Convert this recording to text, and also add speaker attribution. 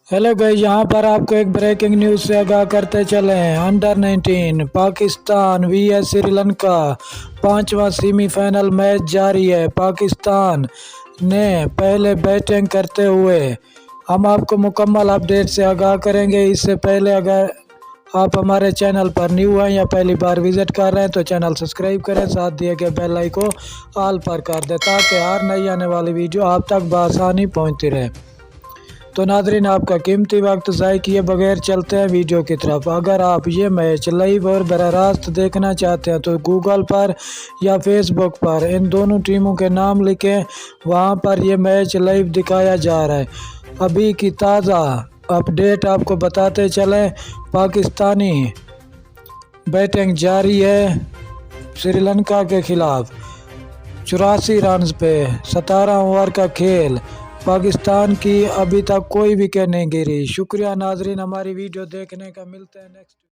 Speaker 1: Hello guys, यहाँ पर आपको एक ब्रेकिंग न्यूज़ से आगाह करते चले हैं। अंडर 19 पाकिस्तान वीएस श्रीलंका पांचवा सेमीफाइनल मैच जारी है। पाकिस्तान ने पहले बैटिंग करते हुए हम आपको मुकम्मल अपडेट से आगाह करेंगे। इससे पहले अगर आप हमारे चैनल पर न्यू हैं या पहली बार विजिट कर रहे हैं तो चैनल सब्सक्राइब करें, साथ दिए गए बेल आइकन को ऑल पर कर दें ताकि हर नई आने वाली वीडियो आप तक बआसानी पहुंचती रहे। तो नाज़रीन, आपका कीमती वक्त ज़ाय किए बगैर चलते हैं वीडियो की तरफ। अगर आप ये मैच लाइव और बराह रास्त देखना चाहते हैं तो गूगल पर या फेसबुक पर इन दोनों टीमों के नाम लिखें, वहां पर ये मैच लाइव दिखाया जा रहा है। अभी की ताज़ा अपडेट आपको बताते चलें, पाकिस्तानी बैटिंग जारी है श्रीलंका के खिलाफ। 84 रन पे 17 ओवर का खेल। पाकिस्तान की अभी तक कोई विकेट नहीं गिरी। शुक्रिया नाजरीन हमारी वीडियो देखने का। मिलते हैं नेक्स्ट।